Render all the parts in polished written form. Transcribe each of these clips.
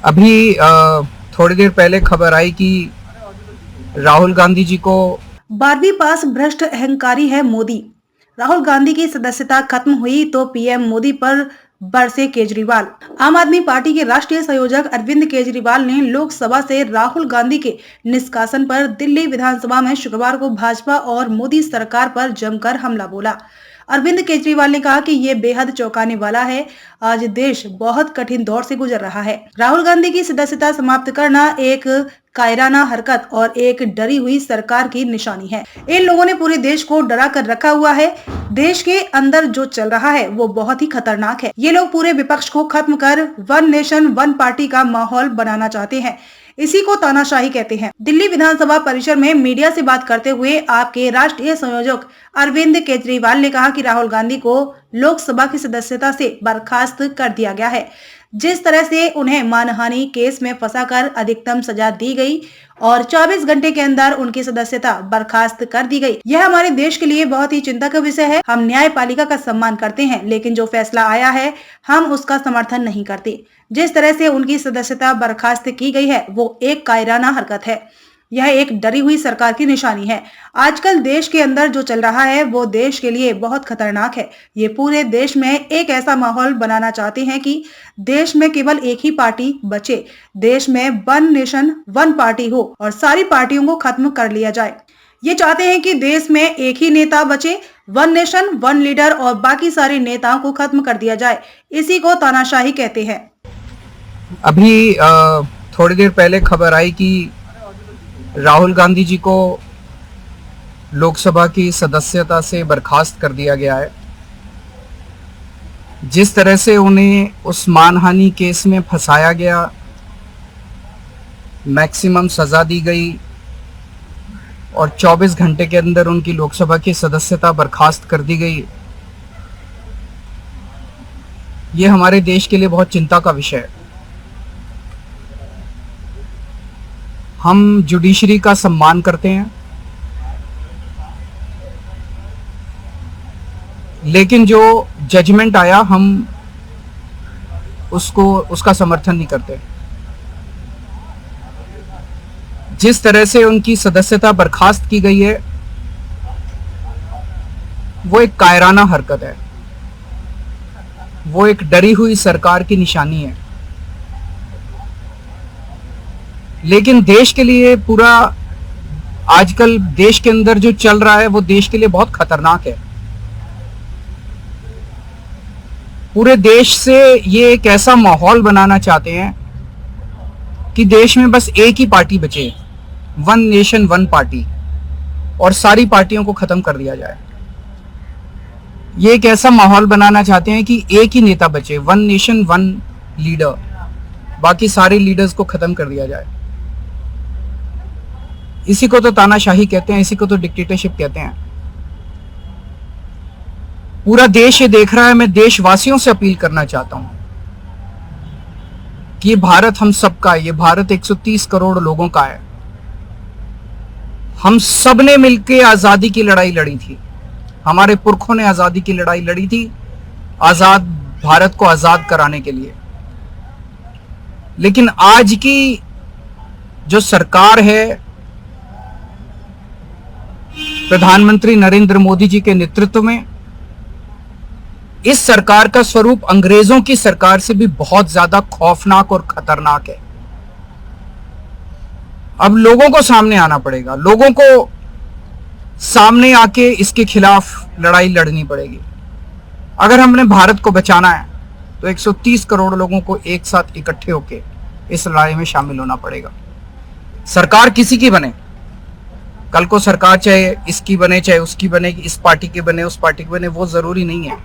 अभी थोड़ी देर पहले खबर आई कि राहुल गांधी जी को 12वीं पास भ्रष्ट अहंकारी है मोदी। राहुल गांधी की सदस्यता खत्म हुई तो पीएम मोदी पर बरसे केजरीवाल। आम आदमी पार्टी के राष्ट्रीय संयोजक अरविंद केजरीवाल ने लोकसभा से राहुल गांधी के निष्कासन पर दिल्ली विधानसभा में शुक्रवार को भाजपा और मोदी सरकार पर जमकर हमला बोला। अरविंद केजरीवाल ने कहा कि ये बेहद चौंकाने वाला है। आज देश बहुत कठिन दौर से गुजर रहा है। राहुल गांधी की सदस्यता समाप्त करना एक कायराना हरकत और एक डरी हुई सरकार की निशानी है। इन लोगों ने पूरे देश को डरा कर रखा हुआ है। देश के अंदर जो चल रहा है वो बहुत ही खतरनाक है। ये लोग पूरे विपक्ष को खत्म कर वन नेशन वन पार्टी का माहौल बनाना चाहते हैं। इसी को तानाशाही कहते हैं। दिल्ली विधानसभा परिसर में मीडिया से बात करते हुए आपके राष्ट्रीय संयोजक अरविंद केजरीवाल ने कहा कि राहुल गांधी को लोकसभा की सदस्यता से बर्खास्त कर दिया गया है। जिस तरह से उन्हें मानहानि केस में फंसाकर अधिकतम सजा दी गई और 24 घंटे के अंदर उनकी सदस्यता बर्खास्त कर दी गई, यह हमारे देश के लिए बहुत ही चिंता का विषय है। हम न्यायपालिका का सम्मान करते हैं, लेकिन जो फैसला आया है हम उसका समर्थन नहीं करते। जिस तरह से उनकी सदस्यता बर्खास्त की गई है वो एक कायराना हरकत है। यह एक डरी हुई सरकार की निशानी है। आजकल देश के अंदर जो चल रहा है वो देश के लिए बहुत खतरनाक है। ये पूरे देश में एक ऐसा माहौल बनाना चाहते हैं कि देश में केवल एक ही पार्टी बचे, देश में वन नेशन वन पार्टी हो और सारी पार्टियों को खत्म कर लिया जाए। ये चाहते हैं कि देश में एक ही नेता बचे, वन नेशन वन लीडर, और बाकी सारे नेताओं को खत्म कर दिया जाए। इसी को तानाशाही कहते हैं। अभी थोड़ी देर पहले खबर आई कि राहुल गांधी जी को लोकसभा की सदस्यता से बर्खास्त कर दिया गया है। जिस तरह से उन्हें उस मानहानि केस में फंसाया गया, मैक्सिमम सजा दी गई और 24 घंटे के अंदर उनकी लोकसभा की सदस्यता बर्खास्त कर दी गई, ये हमारे देश के लिए बहुत चिंता का विषय है। हम जुडिशरी का सम्मान करते हैं, लेकिन जो जजमेंट आया हम उसका समर्थन नहीं करते। जिस तरह से उनकी सदस्यता बर्खास्त की गई है वो एक कायराना हरकत है, वो एक डरी हुई सरकार की निशानी है। लेकिन देश के लिए पूरा आजकल देश के अंदर जो चल रहा है वो देश के लिए बहुत खतरनाक है। पूरे देश से ये एक ऐसा माहौल बनाना चाहते हैं कि देश में बस एक ही पार्टी बचे, वन नेशन वन पार्टी, और सारी पार्टियों को खत्म कर दिया जाए। ये एक ऐसा माहौल बनाना चाहते हैं कि एक ही नेता बचे, वन नेशन वन लीडर, बाकी सारे लीडर्स को खत्म कर दिया जाए। इसी को तो तानाशाही कहते हैं, इसी को तो डिक्टेटरशिप कहते हैं। पूरा देश ये देख रहा है। मैं देशवासियों से अपील करना चाहता हूं कि ये भारत हम सबका है, ये भारत 130 करोड़ लोगों का है। हम सब ने मिलकर आजादी की लड़ाई लड़ी थी, हमारे पुरखों ने आजादी की लड़ाई लड़ी थी, आजाद भारत को आजाद कराने के लिए। लेकिन आज की जो सरकार है, प्रधानमंत्री नरेंद्र मोदी जी के नेतृत्व में, इस सरकार का स्वरूप अंग्रेजों की सरकार से भी बहुत ज्यादा खौफनाक और खतरनाक है। अब लोगों को सामने आना पड़ेगा, लोगों को सामने आके इसके खिलाफ लड़ाई लड़नी पड़ेगी। अगर हमने भारत को बचाना है तो 130 करोड़ लोगों को एक साथ इकट्ठे होकर इस लड़ाई में शामिल होना पड़ेगा। सरकार किसी की बने, कल को सरकार चाहे इसकी बने चाहे उसकी बने, इस पार्टी की बने उस पार्टी की बने, वो जरूरी नहीं है।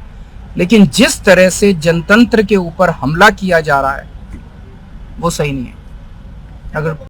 लेकिन जिस तरह से जनतंत्र के ऊपर हमला किया जा रहा है वो सही नहीं है। अगर